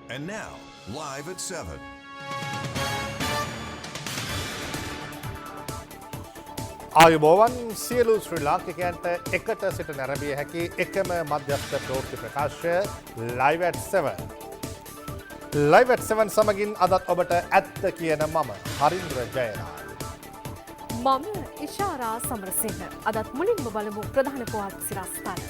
And now, live at 7. ආයුබෝවන් සියලු ශ්‍රී ලාංකිකයන්ට එකට සිට නැරඹිය හැකි එකම මධ්‍යස්ථ ප්‍රවෘත්ති ප්‍රකාශය Live at 7. Live at 7 සමගින් අදත් ඔබට ඇත්ත කියන මම හරින්ද්‍ර ජයරාජ්. මම ඉෂාරා සමරසිංහ. අදත් මුලින්ම බලමු ප්‍රධාන පුවත් සිරස්තල.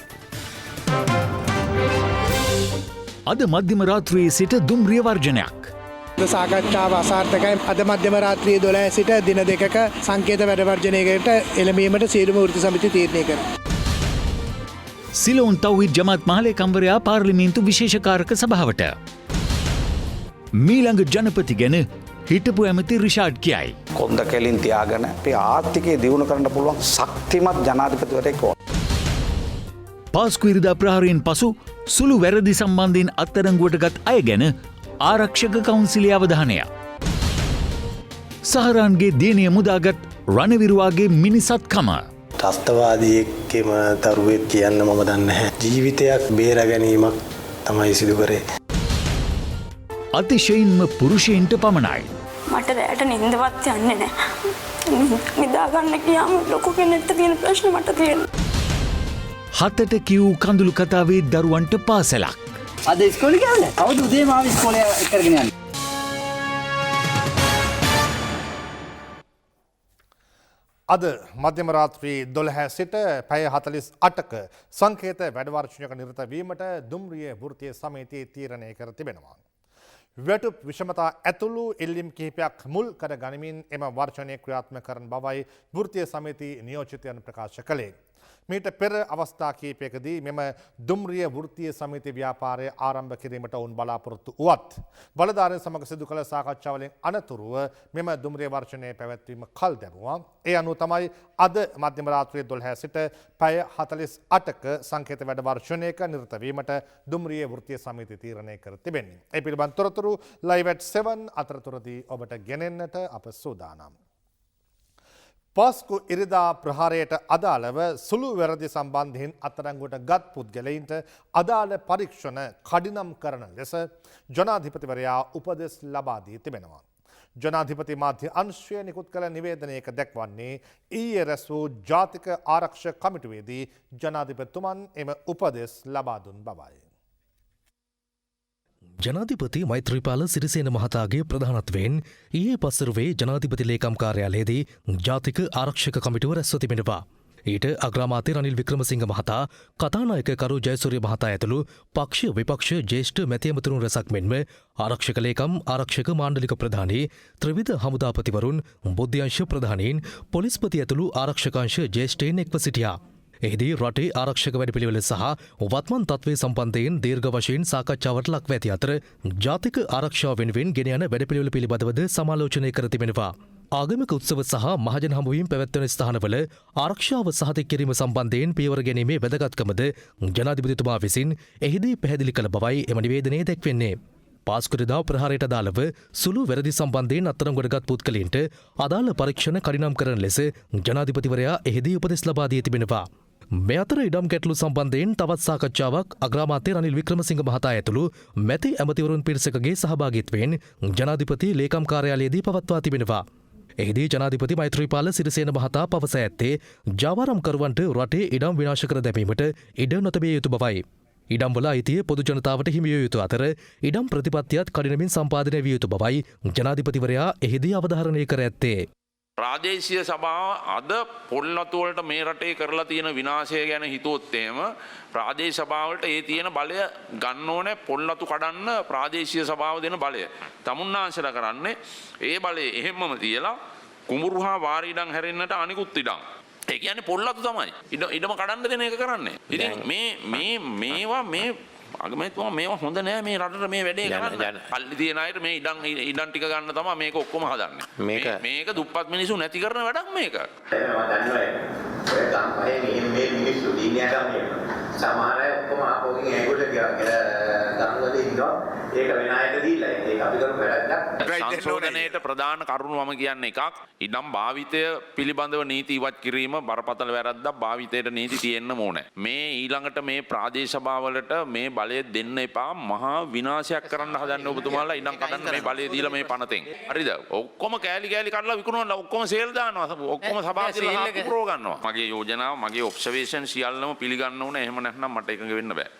අද මධ්‍යම රාත්‍රියේ සිට දුම්රිය වර්ජනයක්. සාකච්ඡාව අසාර්ථකයි. අද මධ්‍යම රාත්‍රියේ 12 සිට දින දෙකක සංකේත වැඩ වර්ජනයකට එළඹීමට සියලුම වෘත්ති සමිති තීරණය කරනවා. සිලෝන් තව්හිද් ජමාත් මහලේකම්වරයා පාර්ලිමේන්තු විශේෂකාරක සභාවට. මීළඟ ජනපති ගැන හිටපු ඇමති රිෂාඩ් කියයි. කොන්ද කෙලින් තියාගෙන අපේ ආර්ථිකය දියුණු කරන්න පුළුවන් ශක්තිමත් ජනාධිපතිවරයෙක් ඕන. පාස්කු ඉරිදා ප්‍රහාරයෙන් පසු සුළු වැරදි සම්බන්ධයෙන් අත්අඩංගුවට ගත් අය ගැන ආරක්ෂක කවුන්සිලේ අවධානය. සහරාන්ගේ දියණිය මුදාගත් රණවිරුවාගේ මිනිසත්කම. ත්‍රස්තවාදියෙක්ගෙම දරුවෙක් කියන්න මම දන්නේ නැහැ. ජීවිතයක් බේර ගැනීමක් තමයි සිදු කරේ. අතිශයින්ම පුරුෂයින්ට පමණයි. මට රැට නින්දවත් යන්නේ නැහැ. නිදාගන්න ගියාම ලොකු කෙනෙක්ට තියෙන ප්‍රශ්න මට තියෙනවා. හතට කිව් කඳුළු කතාවේ දරුවන්ට පාසලක්. අද ඉස්කෝලේ ගියාද? කවුද උදේම ආව ඉස්කෝලේ කරගෙන යන්නේ? අද මධ්‍යම රාත්‍රී 12 සිට පැය 48ක සංකේත වැඩවර්ෂණයක නිරත වීමට දුම්රිය වෘත්තීය සමිතිය තීරණය කර තිබෙනවා. වැටුප් විෂමතා ඇතුළු ඉල්ලීම් කිහිපයක් මුල් කර ගනිමින් එම වර්ෂණය ක්‍රියාත්මක කරන බවයි වෘත්තීය සමිති නියෝජිතයන් ප්‍රකාශ කළේ. මීට පෙර අවස්ථා කිහිපයකදී මෙම දුම්රිය වෘත්තීය සමිති ව්‍යාපාරය ආරම්භ කිරීමට ඔවුන් බලාපොරොත්තු වුවත් බලධාරීන් සමග සිදු කළ සාකච්ඡාවලින් අනතුරුව මෙම දුම්රිය වර්ෂණය පැවැත්වීම කල් දැමුවා. ඒ අනුව තමයි අද මධ්‍යම රාත්‍රියේ 12 සිට පැය 48ක සංකේත වැඩ වර්ෂණයක නිරත වීමට දුම්රිය වෘත්තීය සමිති තීරණය කර තිබෙන්නේ. ඒ පිළිබඳ තොරතුරු Live at 7 අතරතුරදී ඔබට ගෙනෙන්නට අප සූදානම්. පාස්කු ඉරිදා ප්‍රහාරයට අදාළව සුළු වැරදි සම්බන්ධයෙන් අත්අඩංගුවට ගත් පුද්ගලයින්ට අදාළ පරීක්ෂණ කඩිනම් කරන ලෙස ජනාධිපතිවරයා උපදෙස් ලබා දී තිබෙනවා. ජනාධිපති මාධ්‍ය අංශය නිකුත් කළ නිවේදනයක දැක්වන්නේ ඊයේ රැස් වූ ජාතික ආරක්ෂක කමිටුවේදී ජනාධිපතිතුමන් එම උපදෙස් ලබා දුන් බවයි. ජනාධිපති මෛත්‍රීපාල සිරිසේන මහතාගේ ප්‍රධානත්වයෙන් ඊයේ පස්වරුවේ ජනාධිපති ලේකම් කාර්යාලයේදී ජාතික ආරක්ෂක කමිටුව රැස්ව තිබෙනවා. ඊට අග්‍රාමාත්‍ය රනිල් වික්‍රමසිංහ මහතා, කතානායක කරු ජයසූරිය මහතා ඇතුළු පක්ෂ විපක්ෂ ජ්‍යෙෂ්ඨ මැති ඇමතුරුන් රැසක් මෙන්ම ආරක්ෂක ලේකම්, ආරක්ෂක මාණ්ඩලික ප්‍රධානී, ත්‍රිවිධ හමුදාපතිවරුන්, බුද්ධ්‍යංශ ප්‍රධානීන්, පොලිස්පති ඇතුළු ආරක්ෂකාංශ ජ්‍යෙෂ්ඨයින් එක්ව සිටියා. එහිදී රටේ ආරක්ෂක වැඩපිළිවෙල සහ වත්මන් තත්ත්වය සම්බන්ධයෙන් දීර්ඝ වශයෙන් සාකච්ඡාවට ලක්ව ඇති අතර ජාතික ආරක්ෂාව වෙනුවෙන් ගෙන යන වැඩපිළිවෙල පිළිබඳවද සමාලෝචනය කර තිබෙනවා. ආගමික උත්සව සහ මහජන හමුවීම් පැවැත්වෙන ස්ථානවල ආරක්ෂාව සහතික කිරීම සම්බන්ධයෙන් පියවර ගැනීමේ වැදගත්කමද ජනාධිපතිතුමා විසින් එහිදී පැහැදිලි කළ බවයි එම නිවේදනයේ දැක්වෙන්නේ. පාස්කුරිදා ප්‍රහාරයට අදාළව සුළු වැරදි සම්බන්ධයෙන් අත්අඩංගුවට ගත් පුද්ගලයන්ට අදාළ පරීක්ෂණ කඩිනම් කරන ලෙස ජනාධිපතිවරයා එහිදී උපදෙස් ලබා දී තිබෙනවා. මේ අතර ඉඩම් ගැටලු සම්බන්ධයෙන් තවත් සාකච්ඡාවක් අග්‍රාමාත්‍ය රනිල් වික්‍රමසිංහ මහතා ඇතුළු මැති ඇමතිවරුන් පිරිසකගේ සහභාගීත්වයෙන් ජනාධිපති ලේකම් කාර්යාලයේදී පවත්වා තිබෙනවා. එහිදී ජනාධිපති මෛත්‍රීපාල සිරිසේන මහතා පවස ඇත්තේ ජාවාරම්කරුවන්ට රටේ ඉඩම් විනාශ කර දැමීමට ඉඩ නොතැබිය යුතු බවයි. ඉඩම්වල අයිතිය පොදු ජනතාවට හිමිවිය යුතු අතර ඉඩම් ප්‍රතිපත්තියත් කඩිනමින් සම්පාදනය විය යුතු බවයි ජනාධිපතිවරයා එහිදී අවධාරණය කර ඇත්තේ. ප්‍රාදේශීය සභාව අද පොල්නතු වලට මේ රටේ කරලා තියෙන විනාශය ගැන හිතුවොත් එහෙම ප්‍රාදේශීය සභාවලට ඒ තියෙන බලය ගන්න ඕනේ. පොල්නතු කඩන්න ප්‍රාදේශීය සභාව දෙන බලය තමුන්නාන්සලා කරන්නේ ඒ බලය එහෙම්මම තියලා කුඹුරු හා වාර ඉඩම් හැරෙන්නට අනිකුත් ඉඩම්. ඒ කියන්නේ පොල්ලතු තමයි. ඉඩම කඩන්න දෙන එක කරන්නේ. ඉතින් මේවා අගමැතිතුමා මේවා හොඳ නෑ මේ රටට මේ වැඩේ කරන්න. පල්ලි තියන අයට මේ ඉඩම් ටික ගන්න තමයි මේක ඔක්කොම හදන්නේ. මේක දුප්පත් මිනිස්සු නැති කරන වැඩක් මේක. මම දන්නවා ඔය ගම්පහේ මේ මිනිස්සු දිනයට මේ සමහර අය ඔක්කොම ආපෝකින් ඒගොල්ලෝ ගම්වල ඉන්නවා. ඒක වෙන අයට දීලා ඒක අපි කරපු වැරද්දක්. සංශෝධනයේට ප්‍රධාන කරුණු මම කියන්නේ එකක්. ඉඩම් භාවිතය පිළිබඳව නීති ඉවත් කිරීම බරපතල වැරද්දක්. භාවිතයට නීති තියෙන්න ඕනේ. මේ ඊළඟට මේ ප්‍රාදේශ සභාවලට මේ බලය දෙන්න එපා. මහා විනාශයක් කරන්න හදන්න ඔබතුමාලා ඉඩම් කඩන්න මේ බලය දීලා මේ පනතෙන්. හරිද? ඔක්කොම කෑලි කඩලා විකුණනවා. ඔක්කොම සේල් දානවා. ඔක්කොම සභාවල පුරව ගන්නවා. මගේ යෝජනාව මගේ ඔබ්සර්වේෂන් සියල්ලම පිළිගන්න ඕනේ. එහෙම නැත්නම් මට එකඟ වෙන්න බෑ.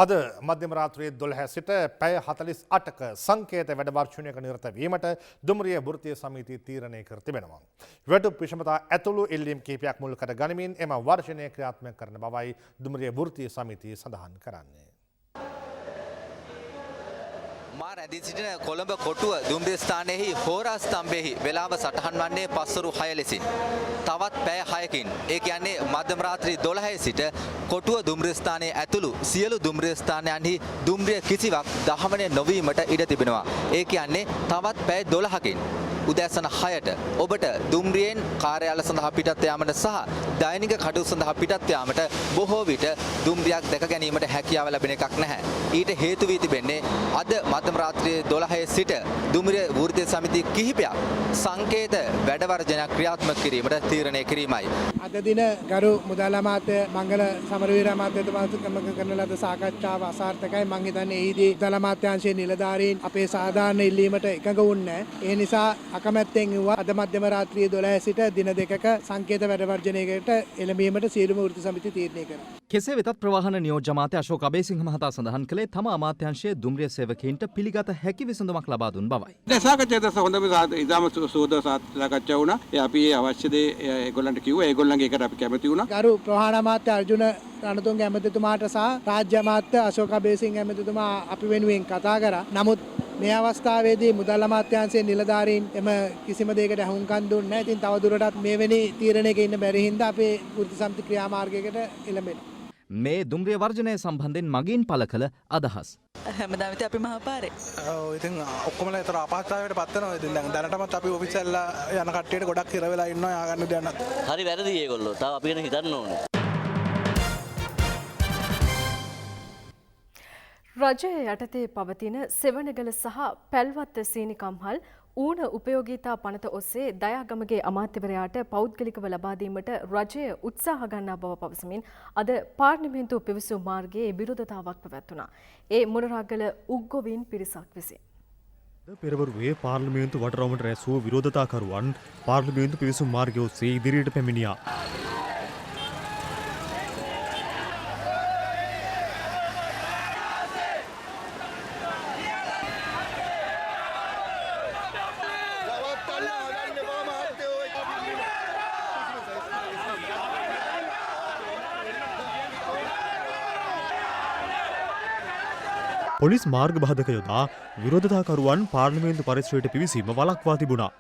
අද මධ්‍යම රාත්‍රියේ 12 සිට පැය 48ක සංකේත වැඩවර්ෂණයක නිරත වීමට දුම්රිය වෘත්තීය සමිතිය තීරණය කර තිබෙනවා. වැටුප් විෂමතා ඇතුළු ඉල්ලීම් කිහිපයක් මුල් කර ගනිමින් එම වර්ෂණය ක්‍රියාත්මක කරන බවයි දුම්රිය වෘත්තීය සමිතිය සඳහන් කරන්නේ. මා රැඳී සිටින කොළඹ කොටුව දුම්රිය ස්ථානයේහි හෝරා ස්තම්භයේහි වේලාව සටහන් වන්නේ පස්වරු 6 ලෙසින්. තවත් පැය 6කින් ඒ කියන්නේ මධ්‍යම රාත්‍රී 12 සිට කොටුව දුම්රිය ස්ථානයේ ඇතුළු සියලු දුම්රිය ස්ථානයන්හි දුම්රිය කිසිවක් දහවනය නොවීමට ඉඩ තිබෙනවා. ඒ කියන්නේ තවත් පැය 12කින් උදෑසන 6ට ඔබට දුම්රියෙන් කාර්යාල සඳහා පිටත් යාමට සහ දෛනික කටයුතු සඳහා පිටත් යාමට බොහෝ විට දුම්රියක් දැක ගැනීමට හැකියාව ලැබෙන එකක් නැහැ. ඊට හේතු වී තිබෙන්නේ අද මධ්‍යම රාත්‍රියේ 12 සිට දුම්රිය වෘත්තීය සමිති කිහිපයක් සංකේත වැඩවර්ජනයක් ක්‍රියාත්මක කිරීමට තීරණය කිරීමයි. අද දින ගරු මුදල් අමාත්‍ය මංගල සමරවීර අමාත්‍යතුමාත් කරන ලද සාකච්ඡාව අසාර්ථකයි. මම හිතන්නේ එහිදී මුදල් අමාත්‍යාංශයේ නිලධාරීන් අපේ සාධාරණ ඉල්ලීමට එකඟ වුණේ නැහැ. ඒ නිසා අකමැත්තෙන් වුණා අද මධ්‍යම රාත්‍රියේ 12 සිට දින දෙකක සංකේත වැඩවර්ජනයකට එළඹීමට සියලුම වෘත්ති සමිති තීරණය කරා. කෙසේ වෙතත් ප්‍රවාහන නියෝජ්‍ය අමාත්‍ය අශෝක අබේසිංහ මහතා සඳහන් කළේ තම අමාත්‍යාංශයේ දුම්රිය සේවකයින්ට පිළිගත හැකි විසඳුමක් ලබා දුන් බවයි. සාකච්ඡාවට හොඳම ඉදාම සෝද සාකච්ඡා වුණා. අපි අවශ්‍ය දේ ඒගොල්ලන්ට කිව්වා. ඒගොල්ලන්ගේ එකට අපි කැමති වුණා. ගරු ප්‍රවාහන අමාත්‍ය අර්ජුන රණතුංග ඇමතිතුමාට සහ රාජ්‍ය අමාත්‍ය අශෝක අබේසිංහ ඇමතිතුමා අපි වෙනුවෙන් කතා කරා. නමුත් මේ අවස්ථාවේදී මුදල් අමාත්‍යාංශයේ නිලධාරීන් එම කිසිම දෙයකට අහුම්කම් දුන්නේ නැහැ. ඉතින් තවදුරටත් මෙවැනි තීරණයක ඉන්න බැරි හින්දා අපේ වෘත්ති සමිති ක්‍රියාමාර්ගයකට එළඹෙනවා. මේ දුම්රිය වර්ජනය සම්බන්ධයෙන් මගින් පළ කළ අදහස්. හැමදාම අපි මහපාරේ. ඔව් ඉතින් ඔක්කොමලා ඒතර අපහසුතාවයට පත් වෙනවා. ඉතින් දැන් දැනටමත් අපි ඔෆිස් වල යන කට්ටියට ගොඩක් හිර වෙලා ඉන්නවා. යා ගන්න දෙයක් නැත්. හරි වැරදි ඒගොල්ලෝ. තව අපි ගැන හිතන්න ඕනේ. රජය යටතේ පවතින සෙවණගල සහ පැල්වත්ත සීනිකම්හල් ඌන උපයෝගීතා පනත ඔස්සේ දයාගමගේ අමාත්‍යවරයාට පෞද්ගලිකව ලබා දීමට රජය උත්සාහ ගන්නා බව පවසමින් අද පාර්ලිමේන්තු පිවිසුම් මාර්ගයේ විරෝධතාවක් පැවැත්වුණා. ඒ මොනරාගල උග්ගොවින් පිරිසක් විසින්. පෙරවරුවේ පාර්ලිමේන්තු වටරවුමට රැස් වූ විරෝධතාකරුවන් පාර්ලිමේන්තු පිවිසුම් මාර්ගය ඔස්සේ ඉදිරියට පැමිණියා. පොලිස් මාර්ග බාධක යොදා විරෝධතාකරුවන් පාර්ලිමේන්තු පරිසරයට පිවිසීම වළක්වා තිබුණා.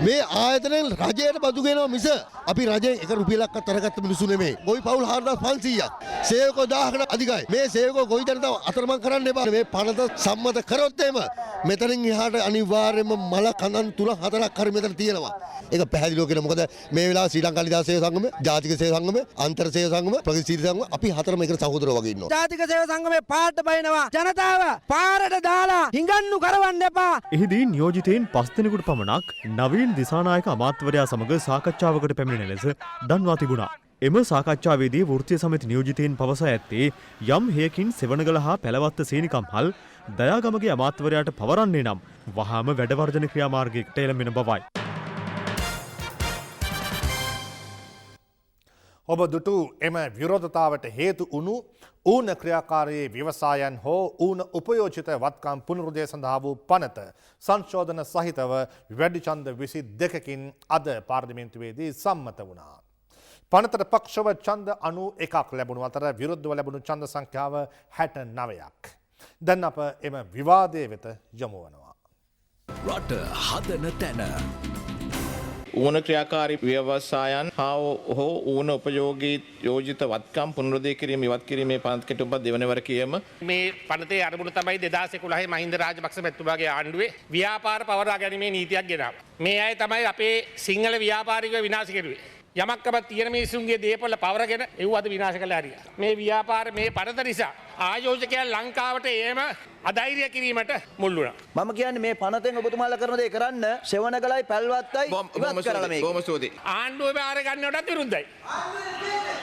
මේ ආයතනයෙන් රජයට බදු ගෙනවා මිස අපි රජයෙන් එක රුපියලක් අතරගත්ත මිනිස්සු නෙමෙයි. ගොවි පවුල් 4500ක්. සේවකෝ 1000කට අධිකයි. මේ සේවකෝ ගොවි දරතව අතරමං කරන්න එපා. මේ පනත සම්මත කරොත් එහෙම මෙතනින් එහාට අනිවාර්යයෙන්ම මල කඳන් 3-4ක් හරි මෙතන තියෙනවා. ඒක පැහැදිලිව කියන මොකද මේ වෙලාව ශ්‍රී ලංකා නිදහස් සේව සංගමය, ජාතික සේව සංගමය, අන්තර් සේව සංගමය, ප්‍රගතිශීලී සංගමය අපි හතරම එකට සහෝදරව වගේ ඉන්නවා. ජාතික සේව සංගමේ පාට බයිනවා. ජනතාව පාරට දාලා හිඟන්නු කරවන්න එපා. එහිදී නියෝජිතයින් 5 දෙනෙකුට පමණක් නවීන් දිසානායක අමාත්‍යවරයා සමග සාකච්ඡාවකට පැමිණෙන ලෙස දන්වා තිබුණා. එම සාකච්ඡාවේදී වෘත්තීය සමිති නියෝජිතයින් පවසා ඇත්තේ යම් හේකින් සෙවණගල හා පැලවත්ත සේනිකම්හල් දයාගමගේ අමාත්‍යවරයාට පවරන්නේ නම් වහාම වැඩවර්ජන ක්‍රියාමාර්ගයකට එළඹෙන බවයි. ඔබ දුටු එම විරෝධතාවට හේතු වුණු ඌන ක්‍රියාකාරී ව්‍යවසායන් හෝ ඌන උපයෝජිත වත්කම් පුනරුදය සඳහා වූ පනත සංශෝධන සහිතව වැඩි ඡන්ද 22කින් අද පාර්ලිමේන්තුවේදී සම්මත වුණා. පනතට පක්ෂව ඡන්ද 91ක් ලැබුණු අතර විරුද්ධව ලැබුණු ඡන්ද සංඛ්‍යාව 69ක්. දැන් අප එම විවාදයේ වෙත යමු වනවා. රට හදන තැන ඌන ක්‍රියාකාරී ව්‍යවසායන් හෝ ඌන උපයෝගී යෝජිත වත්කම් පුනරුදය කිරීම ඉවත් කිරීමේ පනත කෙටුම්පත් දෙවනවර කියම මේ පනතේ අරමුණ තමයි 2011 මහින්ද රාජපක්ෂ මැතිතුමාගේ ආණ්ඩුවේ ව්‍යාපාර පවරා ගැනීමේ නීතියක් ගෙනාවා. මේ අය තමයි අපේ සිංහල ව්‍යාපාරිකව විනාශ කෙරුවේ. යමක්කම තියෙන මිනිසුන්ගේ දේපොළ පවරගෙන ඒව අද විනාශ කළා හරියා. මේ ව්‍යාපාර මේ පනත නිසා ආයෝජකයන් ලංකාවට ඒම අධෛර්ය කිරීමට මුල් වුණා. මම කියන්නේ මේ පනතෙන් ඔබතුමාලා කරන දේ කරන්න සෙවණගලයි පැල්වත්තයි ඉවත් කරලා මේක. බොහොම ස්තුතියි. ආණ්ඩුව බාර ගන්නවටත් විරුද්ධයි.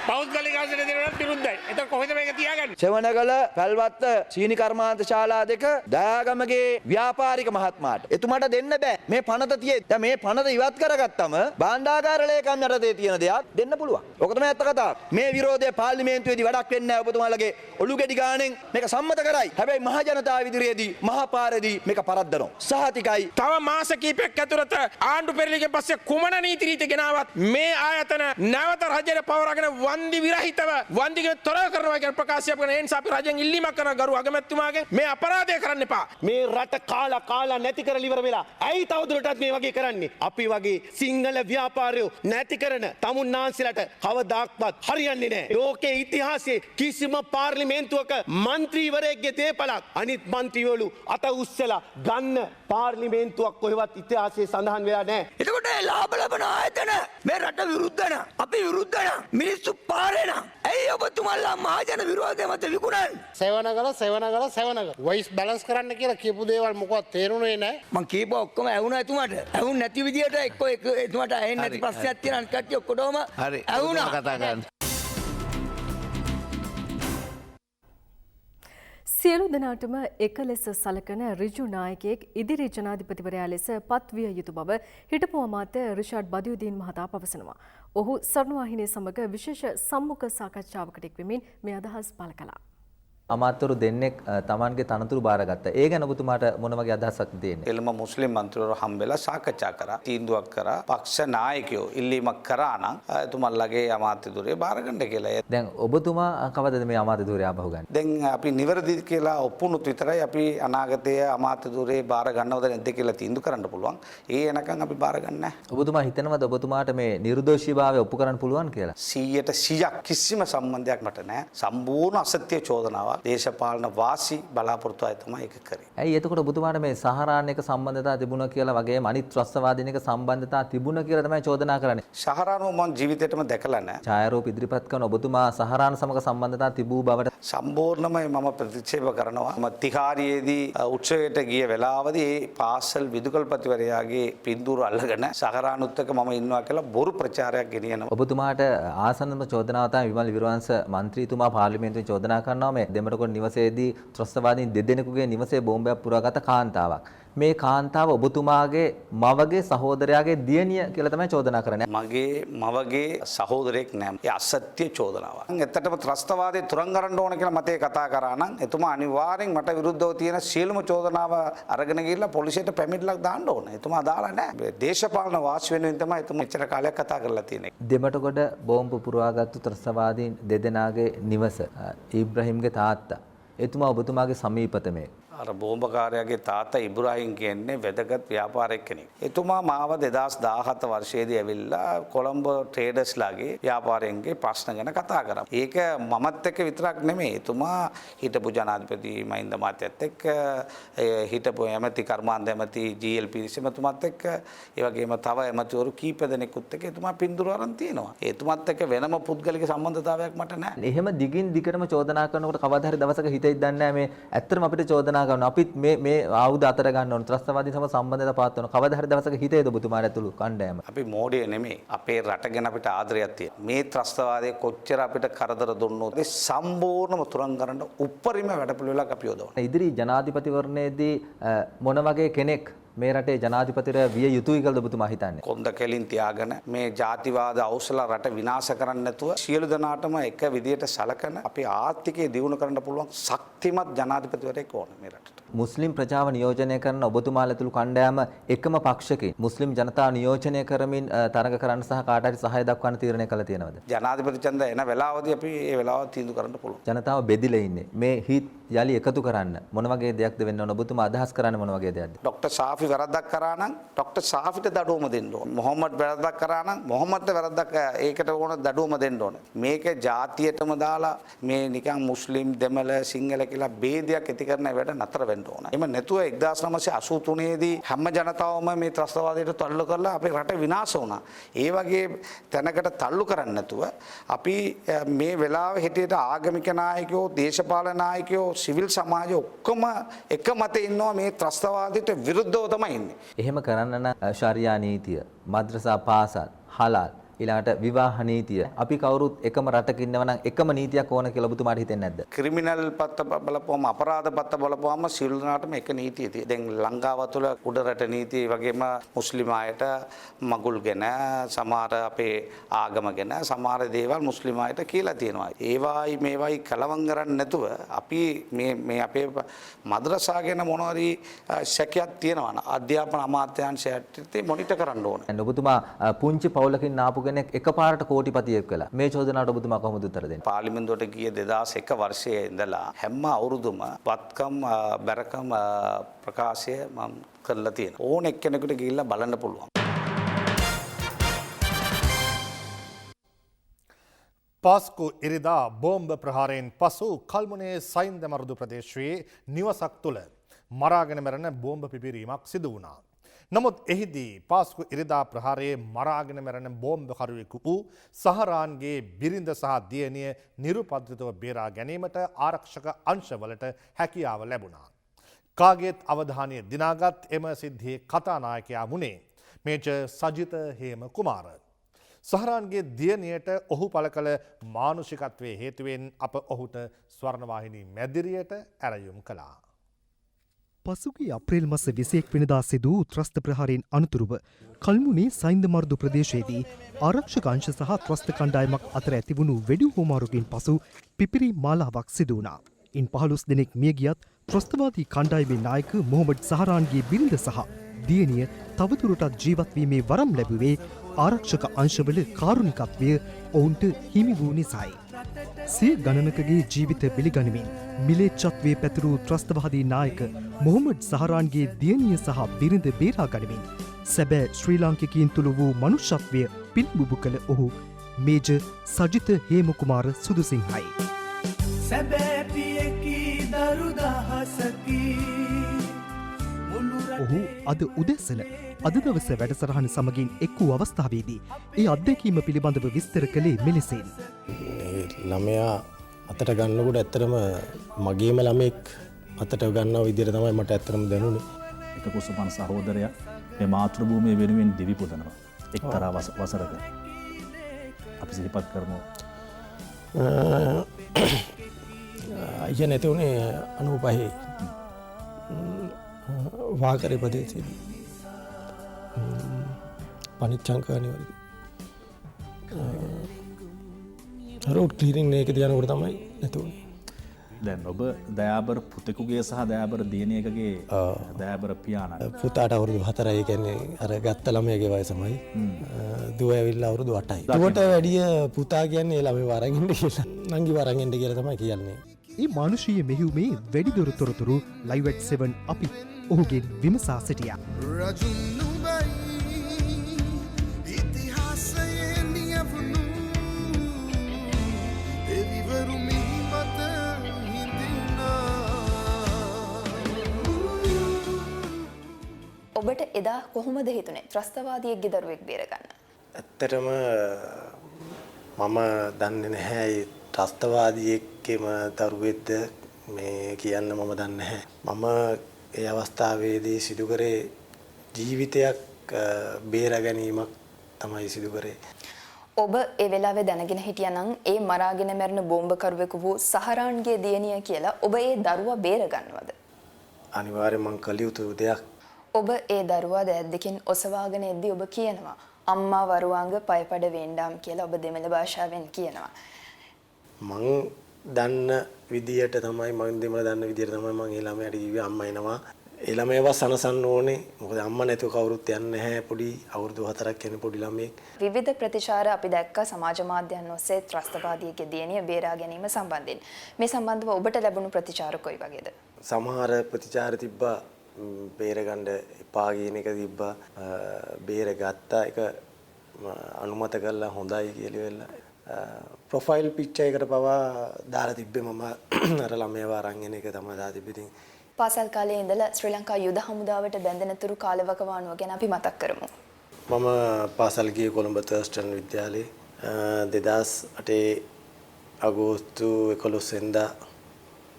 පෞද්ගලික ආශ්‍රය දෙනවටත් විරුද්ධයි. එතකොට කොහෙද මේක තියාගන්නේ? සෙවණගල පැල්වත්ත සීනි කර්මාන්ත ශාලා දෙක දයාගමගේ ව්‍යාපාරික මහත්මයාට එතුමාට දෙන්න බෑ. මේ පනත තියෙයි. දැන් මේ පනත ඉවත් කරගත්තම භාණ්ඩාගාර ලේකම් යටතේ තියෙන දෙයක් දෙන්න පුළුවන්. ඔක තමයි ඇත්ත කතාව. මේ විරෝධය පාර්ලිමේන්තුවේදී වැඩක් වෙන්නේ නැහැ. ඔබතුමාලගේ ඔලු ගෙඩි ගාණෙන් මේක සම්මත කරයි. හැබැයි මහ ජනතාව ඉදිරියේදී මහා පාරේදී මේක පරද්දනවා. සහතිකයි. තව මාස කිහිපයක් ඇතුළත ආණ්ඩු පෙරළිගෙන් පස්සේ කුමන නීති රීති ගෙනාවත් මේ ආයතන නැවත රජයට පවරාගෙන වන්දි විරහිතව වන්දිගේ තොරව කරනවා කියන ප්‍රකාශය කරන ඒ නිසා අපි රජෙන් ඉල්ලීමක් කරන ගරු අගමැතිතුමාගෙන් මේ අපරාධය කරන්න එපා. මේ රට කාලා නැති කරලා ඉවර වෙලා ඇයි තවදුරටත් මේ වගේ කරන්නේ? අපි වගේ සිංහල ව්‍යාපාරයෝ නැති කරන තමුන්නාන්සලට කවදාක්වත් හරියන්නේ නැහැ. ලෝකේ ඉතිහාසයේ කිසිම පාර්ලිමේන්තුවක මන්ත්‍රීවරයෙක්ගේ දේපලක් අනිත් මන්ත්‍රීවරු අත උස්සලා ගන්න පාර්ලිමේන්තුවක් කොහෙවත් ඉතිහාසයේ සඳහන් වෙලා නැහැ. එතකොට ලාභ ලබන ආයතන මේ රට විරුද්ධ න අපි විරුද්ධ න මිනිස්සු පාරේ න ඇයි ඔබතුමාලා මහජන විරෝධය මත විකුණන්නේ? සෙවණගල වොයිස් බැලන්ස් කරන්න කියලා කියපු දේවල් මොකවත් තේරුනේ නැහැ. මං කියපුවා ඔක්කොම ඇහුණා එතුමාට. ඇහුන් නැති විදියට එක්ක එතුමාට ඇහෙන්නේ නැති ප්‍රශ්නයක් තියෙනවා. අනිත් කට්ටිය ඔක්කොටම ඇහුණා. කතා කරන්න. සියලු දෙනාටම එක ලෙස සලකන ඍජු නායකයෙක් ඉදිරි ජනාධිපතිවරයා ලෙස පත්විය යුතු බව හිටපු අමාත්‍ය රිෂාඩ් බදියුදීන් මහතා පවසනවා. ඔහු සරණවාහිනිය සමග විශේෂ සම්මුඛ සාකච්ඡාවකට එක්වෙමින් මේ අදහස් පළ කළා. අමාත්‍යවරු දෙන්නෙක් තමන්ගේ තනතුරු බාරගත්තා. ඒ ගැන ඔබතුමාට මොන වගේ අදහසක් තියෙන්නේ? එළම මුස්ලිම් මන්ත්‍රීවරු හම්බෙලා සාකච්ඡා කරා. තීන්දුවක් කරා. පක්ෂ නායකයෝ ඉල්ලීමක් කරා නම් එතුමන්ලගේ අමාත්‍ය ධුරය බාරගන්න කියලා. දැන් ඔබතුමා කවදද මේ අමාත්‍ය ධුරය ආපහු ගන්නේ? දැන් අපි නිවැරදි කියලා ඔප්පුනුත් විතරයි අපි අනාගතයේ අමාත්‍ය ධුරය බාර ගන්නවද නැද්ද කියලා තීන්දුව කරන්න පුළුවන්. ඒ එනකන් අපි බාරගන්නේ නැහැ. ඔබතුමා හිතනවද ඔබතුමාට මේ නිර්දෝෂීභාවය ඔප්පු කරන්න පුළුවන් කියලා? 100% කිසිම සම්බන්ධයක් මට නැහැ. සම්පූර්ණ අසත්‍ය චෝදනාවක්. දේශපාලන වාසි බලාපොරොත්තු අය තමයි ඒක කරේ. ඇයි එතකොට ඔබතුමාට මේ සහරාන් එක සම්බන්ධතා තිබුණා කියලා වගේම අනිත් ත්‍රස්තවාදීන් එක සම්බන්ධතා තිබුණා කියලා තමයි චෝදනා කරන්නේ. සහරාන්ව මම ජීවිතේටම දැකලා නැහැ. ඡායාරූප ඉදිරිපත් කරන ඔබතුමා සහරාන් සමග සම්බන්ධතා තිබූ බවට සම්පූර්ණයෙන්ම මම ප්‍රතික්ෂේප කරනවා. මම තිහාරියේදී උත්සවයට ගිය වෙලාවදී ඒ පාසල් විදුකල්පතිවරයාගේ පින්තූර අල්ලගෙන සහරානුත් එක්ක මම ඉන්නවා කියලා බොරු ප්‍රචාරයක් ගෙනියනවා. ඔබතුමාට ආසන්නම චෝදනාව තමයි විමල් විරවංශ මන්ත්‍රීතුමා පාර්ලිමේන්තුවේ චෝදනා කරනවා මේ දෙමටකොඩ නිවසේදී ත්‍රස්තවාදීන් දෙදෙනෙකුගේ නිවසේ බෝම්බයක් පුරාගත කාන්තාවක්. මේ කාන්තාව ඔබතුමාගේ මවගේ සහෝදරයාගේ දියණිය කියලා තමයි චෝදනා කරන්නේ. මගේ මවගේ සහෝදරයෙක් නෑ. ඒ අසත්‍ය චෝදනාවක්. ඇත්තටම ත්‍රස්තවාදයේ තුරන් ගන්න ඕන කියලා මතේ කතා කරා නම් එතුමා අනිවාර්යෙන් මට විරුද්ධව තියෙන සියලුම චෝදනාව අරගෙන ගිහිල්ලා පොලිසියට පැමිණිල්ලක් දාන්න ඕන. එතුමා දාලා නෑ. දේශපාලන වාසි වෙනුවෙන් තමයි එතුමා එච්චර කාලයක් කතා කරලා තියෙන්නේ. දෙමටකොඩ බෝම්බ පුරවාගත්තු ත්‍රස්තවාදීන් දෙදෙනාගේ නිවස ඉබ්‍රහීම්ගේ තාත්තා එතුමා ඔබතුමාගේ සමීපතමේ අර බෝම්බකාරයාගේ තාත්තා ඉබ්‍රාහිම් කියන්නේ වැදගත් ව්‍යාපාරික කෙනෙක්. එතුමා මාව 2017 වර්ෂයේදී ඇවිල්ලා කොළඹ ට්‍රේඩර්ස්ලාගේ ව්‍යාපාරයෙන්ගේ ප්‍රශ්න ගැන කතා කරා. ඒක මමත් එක්ක විතරක් නෙමෙයි. එතුමා හිටපු ජනාධිපති මහින්ද මහත්තයත් එක්ක හිටපු ඇමති කර්මාන්ත ඇමති GLP එතුමාත් එක්ක ඒ වගේම තව ඇමතිවරු කීප දෙනෙකුත් එක්ක එතුමා පින්දුර අරන් තියෙනවා. එතුමාත් එක්ක වෙනම පුද්ගලික සම්බන්ධතාවයක් මට නැහැ. එහෙම දිගින් දිගටම චෝදනා කරනකොට කවදා හරි දවසක හිතෙයිද දන්නේ නැහැ මේ ඇත්තටම අපිට චෝදනා අපිත් මේ ආයුධ අතර ගන්න ඕන ත්‍රස්තවාදී සම සම්බන්ධතා පාත් වෙන කවදා හරි දවසක හිතේද ඔබතුමාට ඇතුළු කණ්ඩායම? අපි මෝඩය නෙමෙයි. අපේ රට ගැන අපිට ආදරයක් තියෙනවා. මේ ත්‍රස්තවාදයේ කොච්චර අපිට කරදර දුන්නොත් ඒ සම්පූර්ණම තුරන් ගන්න උප්පරිම වැඩපිළිවෙලක් අපි යොදවනවා. ඉදිරි ජනාධිපතිවරණයේදී මොන වගේ කෙනෙක් මේ රටේ ජනාධිපතිවරයා විය යුතුයි කියලාද ඔබතුමා හිතන්නේ? කොන්ද කෙලින් තියාගෙන මේ ජාතිවාද අවසල රට විනාශ කරන්න නැතුව සියලු දෙනාටම එක විදියට සලකන අපේ ආර්ථිකය දියුණු කරන්න පුළුවන් ශක්තිමත් ජනාධිපතිවරයෙක් ඕන මේ රටට. මුස්ලිම් ප්‍රජාව නියෝජනය කරන ඔබතුමාලා ඇතුළු කණ්ඩායම එකම පක්ෂකින් මුස්ලිම් ජනතාව නියෝජනය කරමින් තරඟ කරන්න සහ කාට හරි සහාය දක්වන්න තීරණය කළා තියෙනවද? ජනාධිපති ඡන්ද එන වෙලාවදී අපි ඒ වෙලාව තීන්දුව කරන්න පුළුවන්. ජනතාව බෙදිලා ඉන්නේ. මේ හිත් යලි එකතු කරන්න මොන වගේ දෙයක්ද වෙන්න ඕන? ඔබතුමා අදහස් කරන්නේ මොන වගේ දෙයක්ද? ડોક્ટર ශාෆි වැරද්දක් කරා නම් ડોક્ટર ශාෆිට දඩුවම දෙන්න ඕන. මොහොමඩ් වැරද්දක් කරා නම් මොහොමඩ්ට වැරද්දක් ඒකට ඕන දඩුවම දෙන්න ඕන. මේක ජාතියටම දාලා මේ නිකන් මුස්ලිම් දෙමළ සිංහල කියලා ભેදයක් ඇති කරන වැඩ නතර වෙන්න ඕන. එම නැතුව 1983 දී හැම ජනතාවම මේ ත්‍රස්තවාදයට තල්ලු කරලා අපේ රට විනාශ වුණා. ඒ වගේ තැනකට තල්ලු කරන්නේ නැතුව අපි මේ වෙලාවේ හිටියට ආගමික නායකයෝ, දේශපාලන නායකයෝ, සිවිල් සමාජය ඔක්කොම එක මතේ ඉන්නවා මේ ත්‍රස්තවාදයට විරුද්ධව තමයි ඉන්නේ. එහෙම කරන්න නම් ශරියා නීතිය, මද්රසා පාසල්, හලාල් ඊළඟට විවාහ නීතිය අපි කවුරුත් එකම රටක ඉන්නවා නම් එකම නීතියක් ඕන කියලා ඔබතුමාට හිතෙන්නේ නැද්ද? ක්‍රිමිනල් පත්ත බලපුවම අපරාධ පත්ත බලපුවම සියලු දෙනාටම එක නීතිය තියෙනවා. දැන් ලංකාව තුළ උඩරට නීතිය වගේම මුස්ලිම් අයට මගුල් ගැන සමහර අපේ ආගම ගැන සමහර දේවල් මුස්ලිම් අයට කියලා තියෙනවා. ඒවායි මේවායි කලවම් කරන්නේ නැතුව අපි මේ අපේ මද්රසා ගැන මොනවාරි සැකයක් තියෙනවා නම් අධ්‍යාපන අමාත්‍යාංශයට මොනිටර් කරන්න ඕන. ඔබතුමා පුංචි පවුලකින් ආපු කෙනෙක් එකපාරට කෝටිපතියෙක් වෙලා මේ චෝදනාවට ඔබතුමා කොහොමද උත්තර දෙන්නේ? පාර්ලිමේන්තුවට ගිය 2001 වර්ෂයේ ඉඳලා හැම අවුරුදුම වත්කම් බැරකම් ප්‍රකාශය මම කරලා තියෙනවා. ඕන එක්කෙනෙකුට ගිහිල්ලා බලන්න පුළුවන්. පාස්කු ඉරිදා බෝම්බ ප්‍රහාරයෙන් පසු කල්මුනේ සයින්ද මරුදු ප්‍රදේශයේ නිවසක් තුළ මරාගෙන මැරෙන බෝම්බ පිපිරීමක් සිදු වුණා. නමුත් එහිදී පාස්කු ඉරිදා ප්‍රහාරයේ මරාගෙන මැරෙන බෝම්බකරුවෙකු වූ සහරාන්ගේ බිරිඳ සහ දියණිය නිරුපද්‍රිතව බේරා ගැනීමට ආරක්ෂක අංශවලට හැකියාව ලැබුණා. කාගේත් අවධානය දිනාගත් එම සිද්ධියේ කතානායකයා වුණේ මේජර් සජිත හේම කුමාර. සහරාන්ගේ දියණියට ඔහු පළ කළ මානුෂිකත්වයේ හේතුවෙන් අප ඔහුට ස්වර්ණවාහිනී මැදිරියට ඇරයුම් කළා. පසුගිය අප්‍රේල් මස 21 වෙනිදා සිදු වූ ත්‍රස්ත ප්‍රහාරයෙන් අනතුරුව කල්මුනේ සයින්ද මර්දු ප්‍රදේශයේදී ආරක්ෂක අංශ සහ ත්‍රස්ත කණ්ඩායමක් අතර ඇතිවුණු වෙඩි හුවමාරුවකින් පසු පිපිරි මාලාවක් සිදු වුණා. ඉන් 15 දෙනෙක් මිය ගියත් ත්‍රස්තවාදී කණ්ඩායමේ නායක මොහොමඩ් සහරාන්ගේ බිරිඳ සහ දියණිය තවදුරටත් ජීවත් වීමේ වරම් ලැබුවේ ආරක්ෂක අංශවල කාරුණිකත්වය ඔවුන්ට හිමි වූ නිසායි. සිය ගණනකගේ ජීවිත පිළිගනිමින් මිලේච්ඡත්වයේ පැතිරූ ත්‍රස්තවාදී නායක මොහොමඩ් සහරාන්ගේ දියණිය සහ බිරිඳ බේරා ගනිමින් සැබෑ ශ්‍රී ලාංකිකයින් තුළ වූ මනුෂ්‍යත්වය පිළිබිඹු කළ ඔහු මේජර් සජිත හේමකුමාර සුදුසිංහයි. සැබෑ පියකි දරු දහසකි. ඔහු අද උදැසන අද දවස වැඩසටහන සමගින් එක් වූ අවස්ථාවේදී ඒ අත්දැකීම පිළිබඳව විස්තර කළේ මෙලෙසින්. ළමයා අතට ගන්නකොට ඇත්තටම මගේම ළමෙක් අතට ගන්නව විදිහට තමයි මට ඇත්තටම දැනුනේ. එක කුසපන් සහෝදරයා මේ මාතෘභූමිය වෙනුවෙන් දිවි පුදනවා. එක්තරා වසරක. අපි සිහිපත් කරමු. අයියා නැති උනේ 95 වාකරේ ප්‍රදේශයේදී. පනිච්චංකානිවලදී. රෝඩ් ක්ලීනින් එකේ යනකොට තමයි නැතුනේ. දැන් ඔබ දයාබර පුතෙකුගේ සහ දයාබර දියණියකගේ දයාබර පියාණන්. පුතාට අවුරුදු 4යි. ඒ කියන්නේ අර ගත්ත ළමයාගේ වයසමයි. දුව ඇවිල්ලා අවුරුදු 8යි. දුවට වැඩිය පුතා කියන්නේ ළමයි වරන් ඉන්න කියලා. නංගි වරන් ඉන්න කියලා තමයි කියන්නේ. මේ මානුෂීය මෙහෙයුමේ වැඩිදුර තොරතුරු ලයිව් ඇට් 7 අපි ඔහුගෙන් විමසා සිටියා. ඔබට එදා කොහොමද හිතුනේ ත්‍රස්තවාදියෙක්ගේ දරුවෙක් බේරගන්න? ඇත්තටම මම දන්නේ නැහැ ත්‍රස්තවාදියෙක්ගේම දරුවෙක්ද මේ කියන්න මම දන්නේ නැහැ. මම ඒ අවස්ථාවේදී සිදු කරේ ජීවිතයක් බේරා ගැනීමක් තමයි සිදු කරේ. ඔබ ඒ වෙලාවේ දැනගෙන හිටියානම් ඒ මරාගෙන මැරෙන බෝම්බකරුවෙකු වූ සහරාන්ගේ දියණිය කියලා ඔබ ඒ දරුවා බේරගන්නවද? අනිවාර්යයෙන් මම කළ යුතු දෙයක්. ඔබ ඒ දරුවා දැද්දකින් ඔසවාගෙන එද්දී ඔබ කියනවා අම්මා වරුවාංග පයපඩ වෙන්ඩාම් කියලා ඔබ දෙමළ භාෂාවෙන් කියනවා. මං දන්න විදියට තමයි මං දෙමළ දන්න විදියට තමයි මං ඒ ළමයාට කිව්වේ අම්මා එනවා. ඒ ළමයාව සනසන්න ඕනේ. මොකද අම්මා නැතුව කවුරුත් යන්නේ නැහැ. පොඩි අවුරුදු 4ක් යන පොඩි ළමයෙක්. විවිධ ප්‍රතිචාර අපි දැක්කා සමාජ මාධ්‍යයන් ඔස්සේ ත්‍රස්තවාදියෙක්ගේ දියණිය බේරා ගැනීම සම්බන්ධයෙන්. මේ සම්බන්ධව ඔබට ලැබුණු ප්‍රතිචාර කොයි වගේද? සමහර ප්‍රතිචාර තිබ්බා බේරගන්න එපා කියන එක තිබ්බා. බේරගත්තා ඒක අනුමත කළා හොඳයි කියලා වෙලා. ප්‍රොෆයිල් පික්චර් එකට පවා දාලා තිබ්බේ මම අර ළමයාව අරන් එන එක තමයි දාලා තිබ්බේ. පාසල් කාලයේ ඉඳලා ශ්‍රී ලංකා යුද හමුදාවට බැඳෙන තුරු කාලවකවානුව ගැන අපි මතක් කරමු. මම පාසල් ගියේ කොළඹ තර්ස්ටන් විද්‍යාලයේ 2008 අගෝස්තු 11 වෙනිදා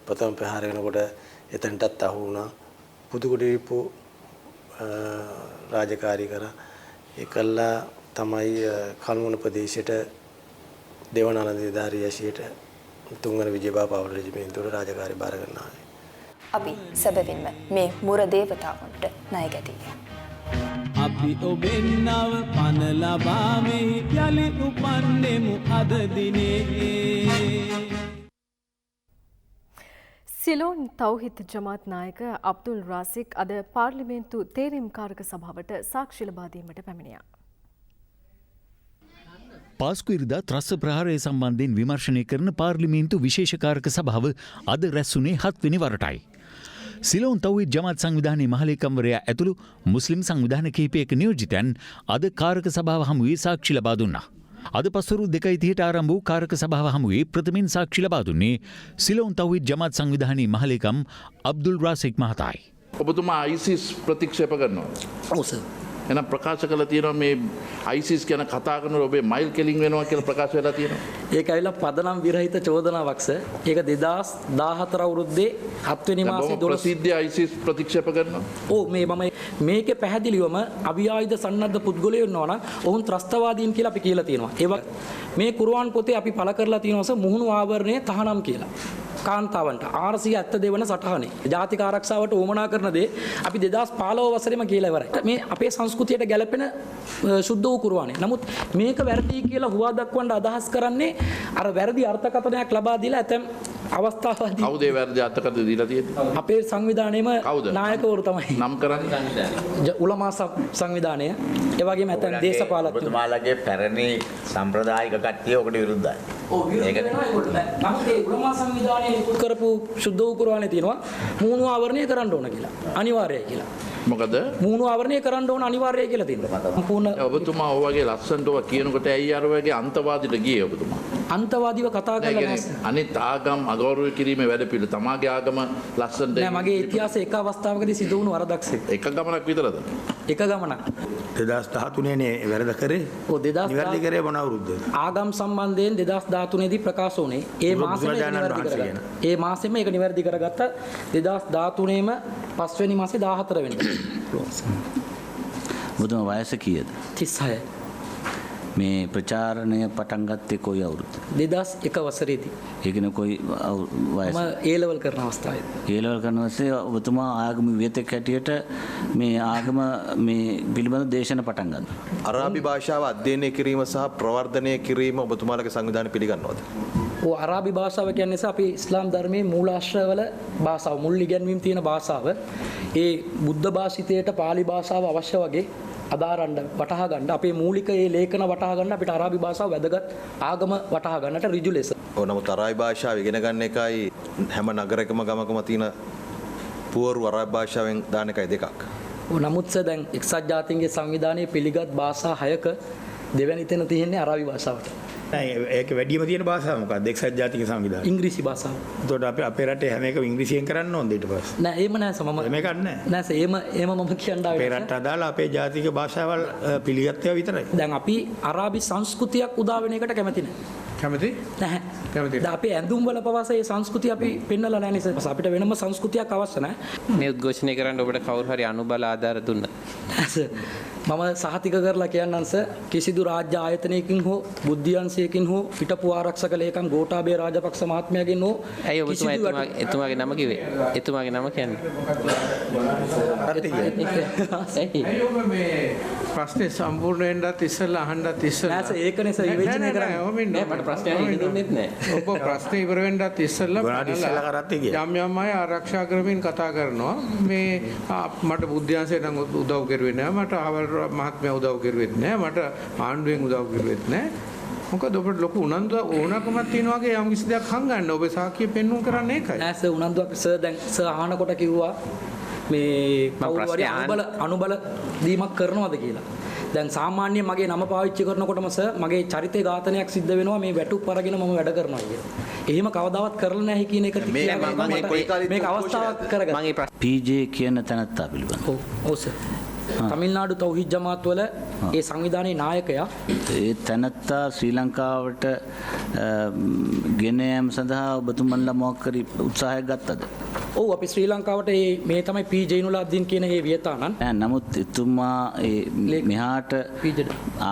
ප්‍රථම ප්‍රහාර වෙනකොට එතනටත් අහු වුණා. පුදුකුඩිරිප්පු රාජකාරී කරා. ඒකල්ලා තමයි කල්මුණ ප්‍රදේශයට දේවනානන්ද නිලධාරියශීට තුන්වන විජයබා පවුල රෙජිමේන්තුවට රාජකාරී බාර ගන්නවා. අපි සැබවින්ම මේ මුර දේවතාවුන්ට ණය ගැතියි. අපි ඔබෙන්නව පන ලබාමේ යලි උපන්නෙමු අද දිනේ. සිලෝන් තෞහිද් ජමාත් නායක අබ්දුල් රාසික් අද පාර්ලිමේන්තු තේරීම් කාරක සභාවට සාක්ෂි ලබා දීමට පැමිණියා. පාස්කු ඉරිදා ත්‍රස්ස ප්‍රහාරය සම්බන්ධයෙන් විමර්ශනය කරන පාර්ලිමේන්තු විශේෂකාරක සභාව අද රැස්වුණේ 7 වෙනි වරටයි. සිලෝන් තෞහිද් ජමාත් සංවිධානයේ මහලේකම්වරයා ඇතුළු මුස්ලිම් සංවිධාන කිහිපයක නියෝජිතයන් අද කාරක සභාව හමුවේ සාක්ෂි ලබා දුන්නා. අද පස්වරු 2:30ට ආරම්භ වූ කාරක සභාව හමුවේ ප්‍රථමයෙන් සාක්ෂි ලබා දුන්නේ සිලෝන් තෞහිද් ජමාත් සංවිධානයේ මහලේකම් අබ්දුල් රාසික් මහතායි. ඔබතුමා ISIS ප්‍රතික්ෂේප කරනවා. ඔව් සර්. එහෙනම් ප්‍රකාශ කළා තියෙනවා මේ ISIS ගැන කතා කරනකොට ඔබේ මයිල් කෙලින් වෙනවා කියලා ප්‍රකාශ වෙලා තියෙනවා. ඒක ඇවිල්ලා පදනම් විරහිත චෝදනාවක් සර්. ඒක 2014 අවුරුද්දේ 7 වෙනි මාසේ 12 ප්‍රසිද්ධ ISIS ප්‍රතික්ෂේප කරනවා. ඔව් මේකේ පැහැදිලිවම අවිආයුධ සන්නද්ධ පුද්ගලයෝ ඉන්නවා නම් ඔවුන් ත්‍රස්තවාදීන් කියලා අපි කියලා තියෙනවා. ඒ මේ කුර්ආන් පොතේ අපි පළ කරලා තියෙනවා සර් මුහුණු ආවරණය තහනම් කියලා. කාන්තාවන්ට 472 වන සටහනේ ජාතික ආරක්ෂාවට උවමනා කරන දේ අපි 2015 වසරේම කියලා ඉවරයි. මේ අපේ සංස්කෘතියට ගැලපෙන සුද්ධ වූ කුර්ආනේ. නමුත් මේක වැරදි කියලා හුවා දක්වන්න අදහස් කරන්නේ අර වැරදි අර්ථකථනයක් ලබා දීලා ඇතැම් අවස්ථාවදී කවුද ඒ වැරදි අර්ථකථන දීලා තියෙන්නේ? අපේ සංවිධානයේම නායකවරු තමයි. නම් කරන්නේ උලමා සංවිධානය. ඒ වගේම ඇතැම් දේශපාලකයෝ. ඔබතුමාලගේ පැරණි සම්ප්‍රදායික කට්ටිය ඔකට විරුද්ධයි. ඒක නමුත් ඒ උලමා සංවිධානයේ නිකුත් කරපු සුද්ධ වූ කුර්ආනේ තියෙනවා මූණු ආවරණය කරන්න ඕන කියලා. අනිවාර්යයි කියලා. මොකද මූණු ආවරණය කරන්න ඕන අනිවාර්යයි කියලා තියෙනවා. සම්පූර්ණ ඔබතුමා ඔය වගේ ලස්සනට ඔය කියනකොට ඇයි අර වගේ අන්තවාදීට ගියේ ඔබතුමා? අන්තවාදීව කතා කරලා නැහැ. අනිත් ආගම් අගෞරව කිරීමේ වැඩ පිළිවෙල තමාගේ ආගම ලස්සනට නෑ මගේ ඉතිහාසයේ එක අවස්ථාවකදී සිදු වුණු වරදක් එක ගමනක් විතරද? එක ගමනක්. 2013 නේ වැරද කරේ. ඔව් 2013 නිවැරදි කරේ මොන අවුරුද්දද? ආගම් සම්බන්ධයෙන් 2013 දී ප්‍රකාශ වුණේ. ඒ මාසෙම නිවැරදි කරගත්තා. ඒ මාසෙම ඒක නිවැරදි කරගත්තා 2013ම 5 වෙනි මාසේ 14 වෙනිදා. මුදම වයස කීයද? 36. මේ ප්‍රචාරණය පටන් ගත්තේ කොයි අවුරුද්ද? 2001 වසරේදී. ඒ කියන්නේ කොයි වයස? මම A level කරන අවස්ථාවේදී. A level කරන අවස්ථාවේ ඔබතුමා ආගම විවේතක හැටියට මේ ආගම මේ පිළිබඳ දේශන පටන් ගන්නවා. අරාබි භාෂාව අධ්‍යයනය කිරීම සහ ප්‍රවර්ධනය කිරීම ඔබතුමාලගේ සංවිධානය පිළිගන්නවද? ඔව් අරාබි භාෂාව කියන්නේ අපි ඉස්ලාම් ධර්මයේ මූලාශ්‍රවල භාෂාව මුල් ඉගැන්වීම් තියෙන භාෂාව. ඒ බුද්ධ භාෂිතයට පාලි භාෂාව අවශ්‍ය වගේ අදාරන්න වටහා ගන්න අපේ මූලික ඒ ලේඛන වටහා ගන්න අපිට අරාබි භාෂාව වැදගත් ආගම වටහා ගන්නට ඍජු ලෙස. ඔව් නමුත් අරාබි භාෂාව ඉගෙන ගන්න එකයි හැම නගරයකම ගමකම තියෙන පුවරු අරාබි භාෂාවෙන් දාන එකයි දෙකක්. ඔව් නමුත් දැන් එක්සත් ජාතීන්ගේ සංවිධානයේ පිළිගත් භාෂා 6ක දෙවැනි තැන තියෙන්නේ අරාබි භාෂාවට. ඒක වැඩිම තියෙන භාෂාව මොකක්ද? එක්සත් ජාතික සංවිධානය. ඉංග්‍රීසි භාෂාව. එතකොට අපේ රටේ හැම එකම ඉංග්‍රීසියෙන් කරන්න ඕනද ඊට පස්සේ? නෑ එහෙම නෑ සමම. මේක නෑ. නෑ සර් එහෙම මම කියන්න ආවේ. අපේ රට අදාළ අපේ ජාතික භාෂාවල් පිළිගත්තේ විතරයි. දැන් අපි අරාබි සංස්කෘතියක් උදා වෙන එකට කැමති නෑ. කැමති? නැහැ. කැමති. දැන් අපේ ඇඳුම් වල පවාස ඒ සංස්කෘතිය අපි පෙන්නලා නැහැ නිසා අපිට වෙනම සංස්කෘතියක් අවශ්‍ය නැහැ. මේ උද්ඝෝෂණය කරන්න ඔබට කවුරු හරි අනුබල ආධාර දුන්නා? මම සහතික කරලා කියන්නන්ස කිසිදු රාජ්‍ය ආයතනයකින් හෝ බුද්ධියන්සයකින් හෝ හිටපු ආරක්ෂක ලේකම් ගෝඨාභය රාජපක්ෂ මහත්මයාගෙන් හෝ ඇයි එතුමාගේ නම කිව්වේ? එතුමාගේ නම කියන්නේ මේ ප්‍රශ්නේ සම්පූර්ණ වෙන්නත් ඉස්සෙල්ලා අහන්නත් ඉස්සෙල්ලා නෑ ඒකනේ සර් විවේචනය කරන්නේ නෑ මට ප්‍රශ්නයක් අහන්න දුන්නෙත් නෑ. ඔබ ප්‍රශ්නේ ඉවර වෙන්නත් ඉස්සෙල්ලා යම් යම් අය ආරක්ෂා කරමින් කතා කරනවා මේ මට බුද්ධියන්සයට නම් උදව් කරුවේ නෑ මට ආවල් මහත්මයා උදව් කරුවෙත් නෑ මට ආණ්ඩුවෙන් උදව් කරුවෙත් නෑ. මොකද ඔබට ලොකු උනන්දුවක් ඕනකමක් තියෙනවා වගේ යම් කිසි දෙයක් හංගන්න ඔබ සාක්ෂිය පෙන්වුම් කරන්නේ ඒකයි. නෑ සර් උනන්දුවක් සර් දැන් සර් අහනකොට කිව්වා මේ කවුරු හරි අනුබල දීමක් කරනවද කියලා. දැන් සාමාන්‍යයෙන් මගේ නම පාවිච්චි කරනකොටම සර් මගේ චරිතය ඝාතනයක් සිද්ධ වෙනවා මේ වැටුප් අරගෙන මම වැඩ කරනවා කියලා. එහෙම කවදාවත් කරලා නැහැ කියන එක මේක අවස්ථාවක් කරගන්න. PJ කියන තැනත්තා පිළිබඳව. ඔව් සර්. තමිල්නාඩු තෞහිද් ජමාත් වල ඒ සංවිධානයේ නායකයා ඒ තැනත්තා ශ්‍රී ලංකාවට ගෙන යාම සඳහා ඔබතුමන්ලා මොකක් හරි උත්සාහයක් ගත්තද? ඔව් අපි ශ්‍රී ලංකාවට මේ තමයි PJ නුලාද්දීන් කියන ඒ වියතානන්. නමුත් එතුමා මෙහාට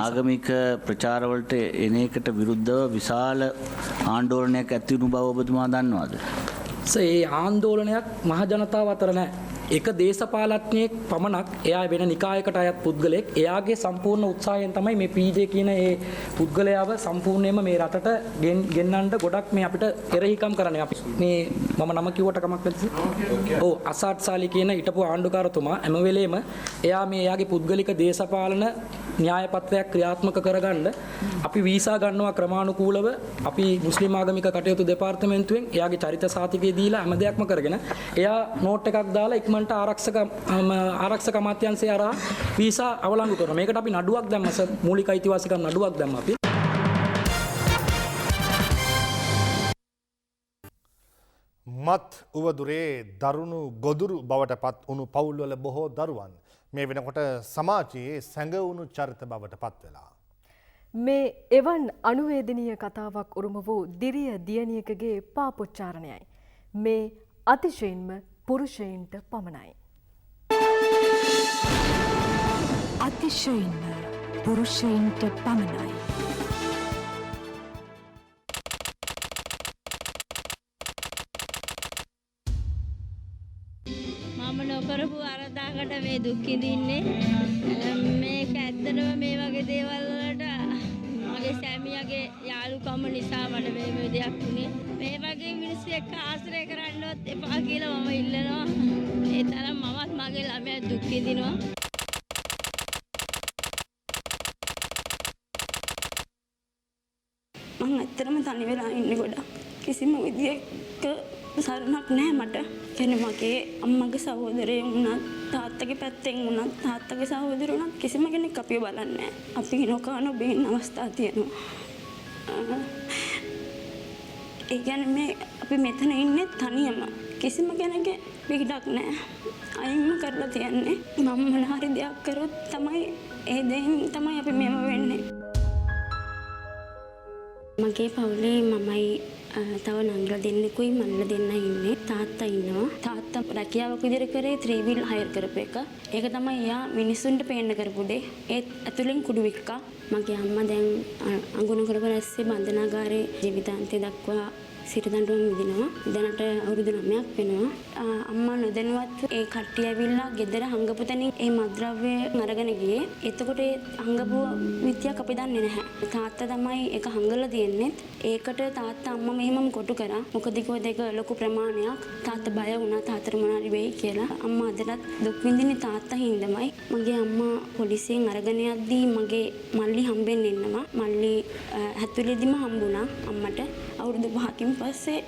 ආගමික ප්‍රචාරවලට එන එකට විරුද්ධව විශාල ආందోලනයක් ඇති වුණු බව ඔබතුමා දන්නවද? ඒ ආందోලනයක් මහ ජනතාව අතර නැහැ. එක දේශපාලඥයෙක් පමණක් එයා වෙන නිකායකට අයත් පුද්ගලයෙක් එයාගේ සම්පූර්ණ උත්සාහයෙන් තමයි මේ PJ කියන ඒ පුද්ගලයාව සම්පූර්ණයෙන්ම මේ රටට ගෙන්නන්න ගොඩක් මේ අපිට එරෙහිකම් කරන්නේ. අපි මේ මම නම කිව්වට කමක් නැද්ද? ඔව් අසාඩ් සාලි කියන හිටපු ආණ්ඩුකාරතුමා හැම වෙලේම එයා මේ එයාගේ පුද්ගලික දේශපාලන න්‍යාය පත්‍රයක් ක්‍රියාත්මක කරගන්න අපි වීසා ගන්නවා ක්‍රමානුකූලව අපි මුස්ලිම් ආගමික කටයුතු දෙපාර්තමේන්තුවෙන් එයාගේ චරිත සාතිකය දීලා හැම දෙයක්ම කරගෙන එයා නෝට් එකක් දාලා ඉක්මනට ආරක්ෂක අමාත්‍යාංශය අරහා වීසා අවලංගු කරනවා. මේකට අපි නඩුවක් දැම්මා සර් මූලික අයිතිවාසිකම් නඩුවක් දැම්මා අපි. මත් උවදුරේ දරුණු ගොදුරු බවට පත් වුණු පවුල්වල බොහෝ දරුවන් මේ වෙනකොට සමාජයේ සැඟවුණු චරිත බවට පත් වෙලා. මේ එවන් අනුවේදනීය කතාවක් උරුම වූ දිරිය දියණියකගේ පාපොච්චාරණයයි. මේ අතිශයින්ම පුරුෂයින්ට පමණයි. අතිශයින්ම පුරුෂයින්ට පමණයි. මම නොකරපු වරදකට මේ දුක් විඳින්නේ. මේක ඇත්තටම මේ වගේ දේවල් වලට මගේ සැමියාගේ යාළුකම නිසා මට මේ දෙයක් වුණේ. මේ වගේ මිනිස්සු එක්ක ආශ්‍රය කරන්නවත් එපා කියලා මම ඉල්ලනවා. ඒ තරම් මමත් මගේ ළමයා දුක් විඳිනවා. මම ඇත්තටම තනි වෙලා ඉන්නේ ගොඩක්. කිසිම විදියක සරණක් නැහැ මට. කියන්නේ මගේ අම්මගේ සහෝදරයෝ වුණත් තාත්තගේ පැත්තෙන් වුණත් තාත්තගේ සහෝදරයෝ වුණත් කිසිම කෙනෙක් අපිව බලන්නේ නැහැ. අපි නොකන බේන අවස්ථා තියෙනවා. ඒ කියන්නේ මේ අපි මෙතන ඉන්නේ තනියම. කිසිම කෙනෙක්ගේ පිටක් නැහැ. අයින්ම කරලා තියන්නේ. මම මොන හරි දෙයක් කරොත් තමයි ඒ දෙයින් තමයි අපි මෙව වෙන්නේ. මගේ පවුලේ මමයි තව නංගිලා දෙන්නෙකුයි මල්ලා දෙන්න ඉන්නේ. තාත්තා ඉන්නවා. තාත්තා රැකියාවක් විදිහට කරේ 3 wheel hire කරපු එක. ඒක තමයි එයා මිනිස්සුන්ට පේන්න කරපු දෙය. ඒත් ඇතුලෙන් කුඩු වික්කා. මගේ අම්මා දැන් අඟුණ කරපු රැස්සේ බන්ධනාගාරේ ජීවිතාන්තය දක්වා සිරදඬුවම් විඳිනවා. දැනට අවුරුදු 9ක් වෙනවා. අම්මා නොදැනුවත් ඒ කට්ටිය ඇවිල්ලා ගෙදර හංගපු තැනින් ඒ මත්ද්‍රව්‍ය අරගෙන ගියේ. එතකොට ඒ හංගපු විත්‍යක් අපි දන්නේ නැහැ. තාත්තා තමයි ඒක හංගලා තියන්නේ. ඒකට තාත්තා අම්මා මෙහෙමම කොටු කරා. මොකද ඒක ලොකු ප්‍රමාණයක්. තාත්තා බය වුණා තාත්තට මොනාරි වෙයි කියලා. අම්මා අදටත් දුක් විඳින්නේ තාත්තා හින්දාමයි. මගේ අම්මා පොලිසියෙන් අරගෙන යද්දී මගේ මල්ලි හම්බෙන්න එන්නවා. මල්ලි හැතුලේදීම හම්බුණා අම්මට. අවුරුදු 5කින් පස්සේ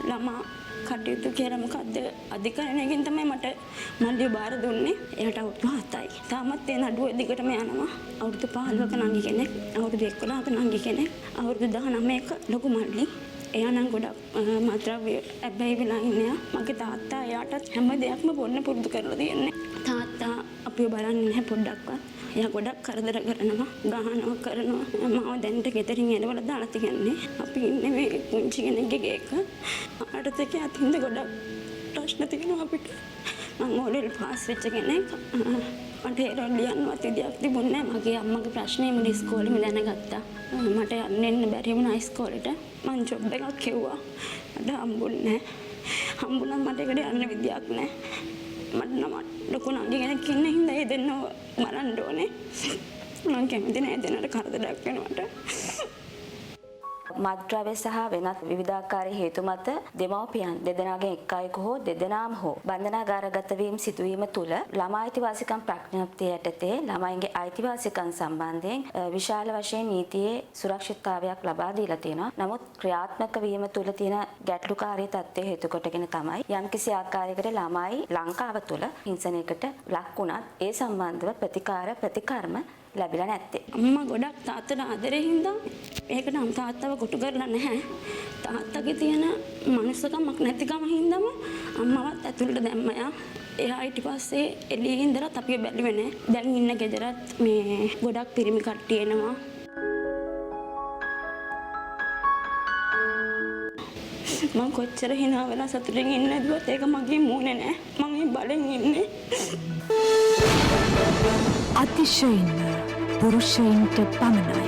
ළමා කටයුතු කියලා මොකද්ද අධිකරණයකින් තමයි මට මල්ලිය බාර දුන්නේ. එයාට අවුරුදු 7යි. තාමත් ඒ නඩුව දිගටම යනවා. අවුරුදු 15ක නංගි කෙනෙක්, අවුරුදු 11ක නංගි කෙනෙක්, අවුරුදු 19ක ලොකු මල්ලි. එයා නම් ගොඩක් මත්ද්‍රව්‍ය ඇබ්බැහි වෙලා ඉන්නේ. මගේ තාත්තා එයාටත් හැම දෙයක්ම බොන්න පුරුදු කරලා තියෙන්නේ. තාත්තා අපිව බලන්නේ නැහැ පොඩ්ඩක්වත්. එයා ගොඩක් කරදර කරනවා, ගහනවා, කරනවා. මම දැන්ට ගෙදරින් එනවල දාලා තියන්නේ. අපි ඉන්නේ මේ පුංචි කෙනෙක්ගේ ගේක. ආටතක අතින්ද ගොඩක් ප්‍රශ්න තියෙනවා අපිට. මම ඕලෙවල් පාස් වෙච්ච කෙනෙක්. මට ඒරොල් ලියන්නවත් විදියක් තිබුණේ නැහැ. මගේ අම්මගේ ප්‍රශ්නේ මම ඉස්කෝලේම දැනගත්තා. මට යන්න එන්න බැරි වුණා ඉස්කෝලේට. මං ජොබ් එකක් කෙව්වා. මට හම්බුන්නේ නැහැ. හම්බුණා මට ඒකට යන්න විදියක් නැහැ. මට නම ලොකු නංගි කෙනෙක් ඉන්න හින්දා ඒ දෙන්නව මරන්න ඕනේ. මං කැමති නැහැ දෙන්නට කරදරයක් වෙනවට. මත්ද්‍රව්‍ය සහ වෙනත් විවිධාකාර හේතු මත දෙමව්පියන් දෙදෙනාගෙන් එක් අයෙකු හෝ දෙදෙනාම හෝ බන්ධනාගාරගත වීම සිදුවීම තුළ ළමා අයිතිවාසිකම් ප්‍රඥප්තිය යටතේ ළමයින්ගේ අයිතිවාසිකම් සම්බන්ධයෙන් විශාල වශයෙන් නීතියේ සුරක්ෂිතතාවයක් ලබා දීලා තියෙනවා. නමුත් ක්‍රියාත්මක වීම තුළ තියෙන ගැටලුකාරී තත්ත්වය හේතු කොටගෙන තමයි යම්කිසි ආකාරයකට ළමයි ලංකාව තුළ හිංසනයකට ලක් වුණත් ඒ සම්බන්ධව ප්‍රතිකර්ම ලැබිලා නැත්තේ. අම්මා ගොඩක් තාත්තට ආදරේ හින්දා ඒකට නම් තාත්තව කොටු කරලා නැහැ. තාත්තගේ තියෙන මනුස්සකමක් නැතිකම හින්දාම අම්මවත් ඇතුළට දැම්මයා. එයා ඊට පස්සේ එළියේ ඉඳලා අපිව බැලුවේ නැහැ. දැන් ඉන්න ගෙදරත් මේ ගොඩක් පිරිමි කට්ටිය එනවා. මම කොච්චර hina වෙලා සතුටින් ඉන්නේ නැද්වත් ඒක මගේ මූණේ නෑ. මම මේ බලෙන් ඉන්නේ. අතිශයින්ම පුරුෂයින්ට පමණයි.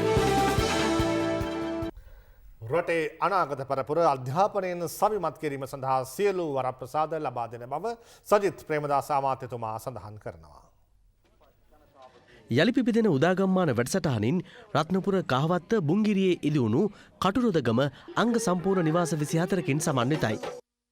රටේ අනාගත පරපුර අධ්‍යාපනයෙන් සවිමත් කිරීම සඳහා සියලු වරප්‍රසාද ලබා දෙන බව සජිත් ප්‍රේමදාස අමාත්‍යතුමා සඳහන් කරනවා. යළිපිපිදෙන උදාගම්මාන වැඩසටහනින් රත්නපුර කහවත්ත බුංගිරියේ ඉදිවුණු කටුරොදගම අංග සම්පූර්ණ නිවාස 24කින් සමන්විතයි.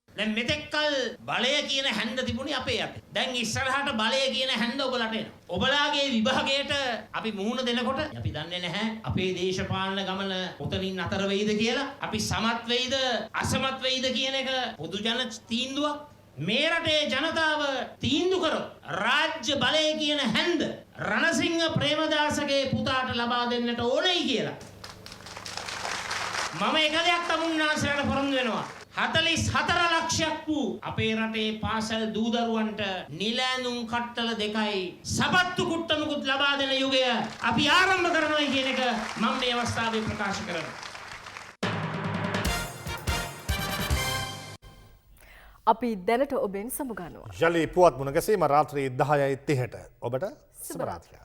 දැන් මෙතෙක්කල් බලය කියන හැන්ද තිබුණේ අපේ අතේ. දැන් ඉස්සරහට බලය කියන හැන්ද ඔබලට එනවා. ඔබලාගේ විභාගයට අපි මුහුණ දෙනකොට අපි දන්නේ නැහැ අපේ දේශපාලන ගමන කොතනින් අතර වෙයිද කියලා. අපි සමත් වෙයිද අසමත් වෙයිද කියන එක පොදු ජන තීන්දුවක්. මේ රටේ ජනතාව තීන්දුව කරොත් රාජ්‍ය බලය කියන හැන්ද රණසිංහ ප්‍රේමදාසගේ පුතාට ලබා දෙන්නට ඕනයි කියලා. මම එක දෙයක් තමුන්නාන්සේලාට පොරොන්දු වෙනවා. 44 ලක්ෂයක් වූ අපේ රටේ පාසල් දූ දරුවන්ට නිල ඇඳුම් කට්ටල දෙකයි සපත්තු කුට්ටමකුත් ලබා දෙන යුගය අපි ආරම්භ කරනවා කියන එක මම මේ අවස්ථාවේ ප්‍රකාශ කරනවා. අපි දැනට ඔබෙන් සමුගන්නවා. යලි පුවත් මුණ ගැසීම රාත්‍රී 10:30ට ඔබට සුබ රාත්‍රියක්.